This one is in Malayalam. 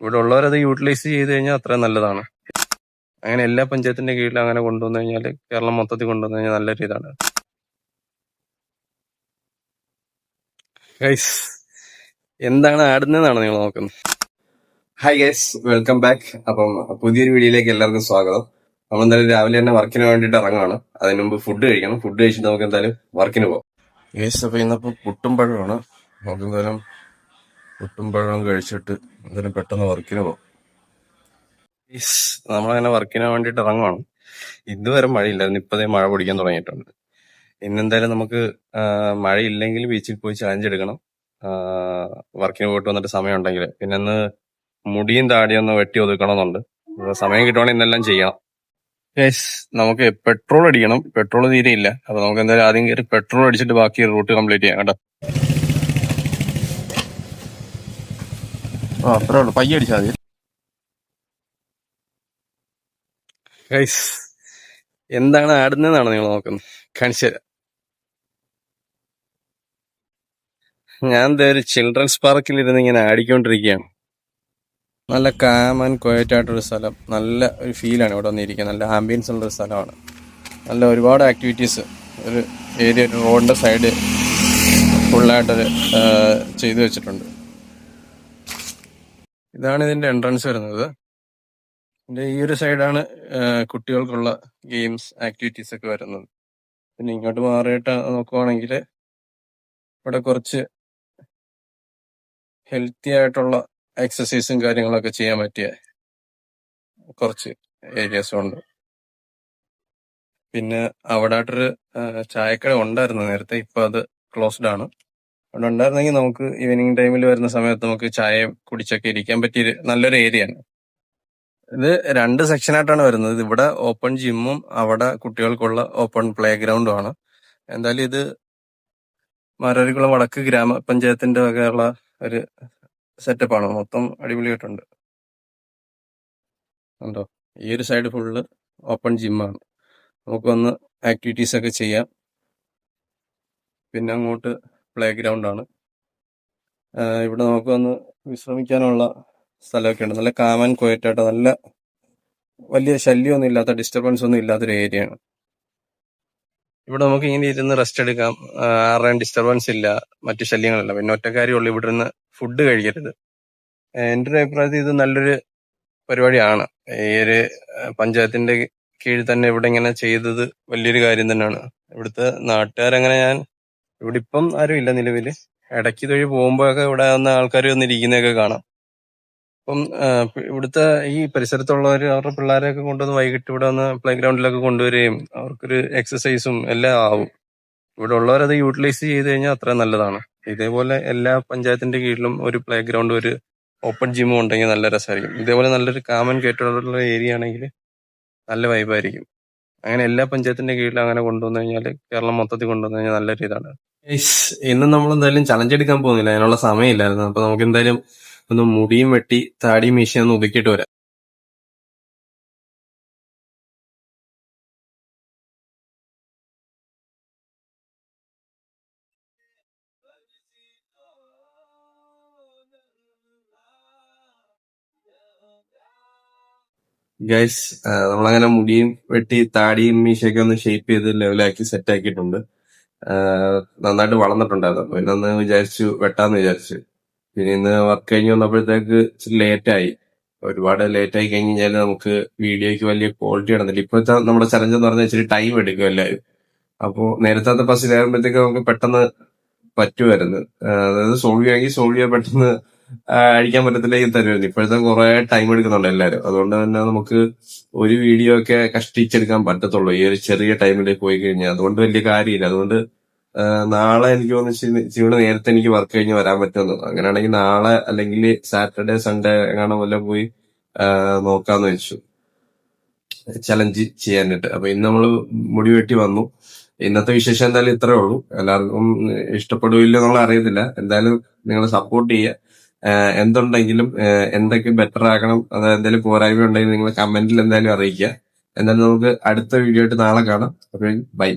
ഇവിടെ ഉള്ളവരത് യൂട്ടിലൈസ് ചെയ്ത് കഴിഞ്ഞാൽ അത്ര നല്ലതാണ്. അങ്ങനെ എല്ലാ പഞ്ചായത്തിന്റെ കീഴിലും അങ്ങനെ കൊണ്ടുവന്നു കഴിഞ്ഞാൽ കേരളം മൊത്തത്തിൽ കൊണ്ടുവന്നു കഴിഞ്ഞാൽ നല്ലൊരു ഇതാണ്. ഗൈസ്, എന്താണ് ആടുന്നതെന്നാണ് നിങ്ങൾ നോക്കുന്നത്? Hi guys, welcome back. അപ്പം പുതിയൊരു വീഡിയോയിലേക്ക് എല്ലാവർക്കും സ്വാഗതം. നമ്മൾ എന്തായാലും രാവിലെ തന്നെ വർക്കിന് വേണ്ടിയിട്ട് ഇറങ്ങുകയാണ്. അതിന് മുമ്പ് ഫുഡ് കഴിക്കണം. ഫുഡ് കഴിച്ചിട്ട് നമുക്ക് എന്തായാലും വർക്കിന് പോകാം. ഗൈസ്, അപ്പൊ ഇന്നിപ്പോ പുട്ടും പഴമാണ്. നമുക്ക് എന്തായാലും പുട്ടും പഴവും കഴിച്ചിട്ട് എന്തായാലും പെട്ടെന്ന് വർക്കിന് പോകാം. ഗൈസ്, നമ്മളങ്ങനെ വർക്കിന് വേണ്ടിയിട്ട് ഇറങ്ങുവാണ്. ഇതുവരെ മഴയില്ലായിരുന്നു, ഇപ്പതേ മഴ പൊടിക്കാൻ തുടങ്ങിയിട്ടുണ്ട്. ഇന്നെന്തായാലും നമുക്ക് മഴയില്ലെങ്കിൽ ബീച്ചിൽ പോയി ചാലഞ്ച് എടുക്കണം. വർക്കിന് പോയിട്ട് വന്നിട്ട് സമയം ഉണ്ടെങ്കിൽ പിന്നെ ഇന്ന് മുടിയും താടിയും ഒന്ന് വെട്ടി ഒതുക്കണമെന്നുണ്ട്. സമയം കിട്ടുവാണെങ്കിൽ ഇന്നെല്ലാം ചെയ്യാം. യെസ്, നമുക്ക് പെട്രോൾ അടിക്കണം. പെട്രോൾ തീരെ ഇല്ല. അപ്പൊ നമുക്ക് എന്തായാലും ആദ്യം കയറി പെട്രോൾ അടിച്ചിട്ട് ബാക്കി റൂട്ട് കംപ്ലീറ്റ് ചെയ്യാം കേട്ടോ. അത്രേ ഉള്ളൂ, പയ്യെ അടിച്ചാൽ മതി. ഗൈസ്, എന്താണ് ആടുന്നതെന്നാണ് നിങ്ങൾ നോക്കുന്നത്? കാണിച്ചു തരാം. ഞാൻ എന്താ ഒരു ചിൽഡ്രൻസ് പാർക്കിൽ ഇരുന്ന് ഇങ്ങനെ ആടിക്കൊണ്ടിരിക്കുകയാണ്. നല്ല കാം ആൻഡ് ക്വയറ്റ് ആയിട്ടൊരു സ്ഥലം, നല്ല ഒരു ഫീലാണ് ഇവിടെ വന്നിരിക്കുന്നത്. നല്ല ആംബിയൻസ് ഉള്ളൊരു സ്ഥലമാണ്. നല്ല ഒരുപാട് ആക്ടിവിറ്റീസ്, ഒരു ഏരിയ, ഒരു റോഡിൻ്റെ സൈഡ് ഫുള്ളായിട്ടൊരു ചെയ്തു വെച്ചിട്ടുണ്ട്. ഇതാണ് ഇതിൻ്റെ എൻട്രൻസ് വരുന്നത്. ഇതിൻ്റെ ഈ ഒരു സൈഡാണ് കുട്ടികൾക്കുള്ള ഗെയിംസ് ആക്ടിവിറ്റീസ് ഒക്കെ വരുന്നത്. പിന്നെ ഇങ്ങോട്ട് മാറിയിട്ട് നോക്കുവാണെങ്കിൽ ഇവിടെ കുറച്ച് ഹെൽത്തി ആയിട്ടുള്ള എക്സസൈസും കാര്യങ്ങളൊക്കെ ചെയ്യാൻ പറ്റിയ കുറച്ച് ഏരിയാസും ഉണ്ട്. പിന്നെ അവിടെ ആയിട്ടൊരു ചായക്കട ഉണ്ടായിരുന്നു നേരത്തെ, ഇപ്പൊ അത് ക്ലോസ്ഡ് ആണ്. അവിടെ ഉണ്ടായിരുന്നെങ്കിൽ നമുക്ക് ഈവനിങ് ടൈമിൽ വരുന്ന സമയത്ത് നമുക്ക് ചായ കുടിച്ചൊക്കെ ഇരിക്കാൻ പറ്റിയ നല്ലൊരു ഏരിയ ആണ്. ഇത് 2 സെക്ഷനായിട്ടാണ് വരുന്നത്. ഇവിടെ ഓപ്പൺ ജിമ്മും അവിടെ കുട്ടികൾക്കുള്ള ഓപ്പൺ പ്ലേ ഗ്രൗണ്ടും ആണ്. എന്തായാലും ഇത് മാരാരിക്കുളം വടക്ക് ഗ്രാമപഞ്ചായത്തിന്റെ വകയുള്ള ഒരു സെറ്റപ്പാണ്. മൊത്തം അടിപൊളിയായിട്ടുണ്ട്. ഉണ്ടോ, ഈ ഒരു സൈഡ് ഫുള്ള് ഓപ്പൺ ജിമ്മാണ്. നമുക്ക് വന്ന് ആക്ടിവിറ്റീസ് ഒക്കെ ചെയ്യാം. പിന്നെ അങ്ങോട്ട് പ്ലേ ഗ്രൗണ്ട് ആണ്. ഇവിടെ നമുക്ക് വന്ന് വിശ്രമിക്കാനുള്ള സ്ഥലമൊക്കെ ഉണ്ട്. നല്ല കാം ആൻഡ് ക്വയറ്റ് ആയിട്ട്, നല്ല വലിയ ശല്യമൊന്നും ഇല്ലാത്ത, ഡിസ്റ്റർബൻസ് ഒന്നും ഇല്ലാത്തൊരു ഏരിയ ആണ്. ഇവിടെ നമുക്ക് ഇങ്ങനെ ഇരുന്ന് റെസ്റ്റ് എടുക്കാം. ആരുടെയും ഡിസ്റ്റർബൻസ് ഇല്ല, മറ്റു ശല്യങ്ങളില്ല. പിന്നെ ഒറ്റ കാര്യമുള്ളൂ, ഇവിടെ നിന്ന് ഫുഡ് കഴിക്കരുത്. എൻ്റെ ഒരു അഭിപ്രായത്തിൽ ഇത് നല്ലൊരു പരിപാടിയാണ്. ഈ ഒരു പഞ്ചായത്തിന്റെ കീഴിൽ തന്നെ ഇവിടെ ഇങ്ങനെ ചെയ്തത് വലിയൊരു കാര്യം തന്നെയാണ്. ഇവിടുത്തെ നാട്ടുകാരങ്ങനെ, ഇവിടെ ഇപ്പം ആരും ഇല്ല നിലവിൽ. ഇടയ്ക്ക് ഇതുവഴി പോകുമ്പോഴൊക്കെ ഇവിടെ വന്ന ആൾക്കാർ വന്നിരിക്കുന്നതൊക്കെ കാണാം. അപ്പം ഇവിടുത്തെ ഈ പരിസരത്തുള്ളവർ അവരുടെ പിള്ളേരെയൊക്കെ കൊണ്ടുവന്ന് വൈകിട്ട് ഇവിടെ വന്ന് പ്ലേ ഗ്രൗണ്ടിലൊക്കെ കൊണ്ടുവരികയും അവർക്കൊരു എക്സസൈസും എല്ലാം ആവും. ഇവിടെ ഉള്ളവരത് യൂട്ടിലൈസ് ചെയ്ത് കഴിഞ്ഞാൽ അത്ര നല്ലതാണ്. ഇതേപോലെ എല്ലാ പഞ്ചായത്തിന്റെ കീഴിലും ഒരു പ്ലേ ഗ്രൗണ്ട്, ഒരു ഓപ്പൺ ജിമ്മും ഉണ്ടെങ്കിൽ നല്ല രസമായിരിക്കും. ഇതേപോലെ നല്ലൊരു കാമൻ കേട്ടുള്ള ഏരിയ ആണെങ്കിൽ നല്ല വൈബായിരിക്കും. അങ്ങനെ എല്ലാ പഞ്ചായത്തിന്റെ കീഴിലും അങ്ങനെ കൊണ്ടുവന്നു കഴിഞ്ഞാൽ കേരളം മൊത്തത്തിൽ കൊണ്ടുവന്നു കഴിഞ്ഞാൽ നല്ലൊരു ഇതാണ്. ഇന്ന് നമ്മൾ എന്തായാലും ചലഞ്ച് എടുക്കാൻ പോകുന്നില്ല, അതിനുള്ള സമയമില്ലായിരുന്നു. അപ്പൊ നമുക്ക് എന്തായാലും ഒന്ന് മുടിയും വെട്ടി താടിയും മീശയും ഒന്ന് ഒതുക്കിയിട്ട് വരാം. ഗൈസ്, നമ്മളങ്ങനെ മുടിയും വെട്ടി താടിയും മീശയൊക്കെ ഒന്ന് ഷേപ്പ് ചെയ്ത് ലെവലാക്കി സെറ്റ് ആക്കിയിട്ടുണ്ട്. നന്നായിട്ട് വളർന്നിട്ടുണ്ടായിരുന്നു. അപ്പൊ ഇന്നൊന്ന് വിചാരിച്ചു വെട്ടാന്ന് വിചാരിച്ചു. പിന്നെ ഇന്ന് വർക്ക് കഴിഞ്ഞ് വന്നപ്പോഴത്തേക്ക് ഇച്ചിരി ലേറ്റായി. ഒരുപാട് ലേറ്റ് ആയി കഴിഞ്ഞാൽ നമുക്ക് വീഡിയോയ്ക്ക് വലിയ ക്വാളിറ്റി കിടന്നില്ല. ഇപ്പോഴത്തെ നമ്മുടെ ചലഞ്ച് എന്ന് പറഞ്ഞാൽ ഇച്ചിരി ടൈം എടുക്കും എല്ലാവരും. അപ്പോൾ നേരത്തെ ബസ്സിലാകുമ്പോഴത്തേക്ക് നമുക്ക് പെട്ടെന്ന് പറ്റുമായിരുന്നു. അതായത് സോൾവ് ചെയ്യാൻ പെട്ടെന്ന് അഴിക്കാൻ പറ്റത്തില്ലെങ്കിൽ തരുമായിരുന്നു. ഇപ്പോഴത്തെ കുറെ ടൈം എടുക്കുന്നുണ്ട് എല്ലാവരും. അതുകൊണ്ട് തന്നെ നമുക്ക് ഒരു വീഡിയോ ഒക്കെ കഷ്ടിച്ചെടുക്കാൻ പറ്റത്തുള്ളൂ ഈ ഒരു ചെറിയ ടൈമിലേക്ക് പോയി കഴിഞ്ഞാൽ. അതുകൊണ്ട് വലിയ കാര്യമില്ല. അതുകൊണ്ട് നാളെ എനിക്ക് തോന്നുന്നു ഇവിടെ നേരത്തെ എനിക്ക് വർക്ക് കഴിഞ്ഞ് വരാൻ പറ്റുമെന്ന്. അങ്ങനെയാണെങ്കിൽ നാളെ അല്ലെങ്കിൽ സാറ്റർഡേ സൺഡേ എങ്ങാനും വല്ല പോയി നോക്കാന്ന് വെച്ചു ചലഞ്ച് ചെയ്യാനായിട്ട്. അപ്പൊ ഇന്ന് നമ്മള് മുടി വെട്ടി വന്നു. ഇന്നത്തെ വിശേഷം എന്തായാലും ഇത്രേ ഉള്ളൂ. എല്ലാവർക്കും ഇഷ്ടപ്പെടുകയില്ല എന്നുള്ള അറിയത്തില്ല. എന്തായാലും നിങ്ങൾ സപ്പോർട്ട് ചെയ്യുക. എന്തുണ്ടെങ്കിലും എന്തൊക്കെ ബെറ്റർ ആക്കണം, അത് എന്തെങ്കിലും പോരായ്മ ഉണ്ടെങ്കിൽ നിങ്ങൾ കമന്റിൽ എന്തായാലും അറിയിക്കുക. എന്തായാലും നമുക്ക് അടുത്ത വീഡിയോ ആയിട്ട് നാളെ കാണാം. അപ്പോൾ ബൈ.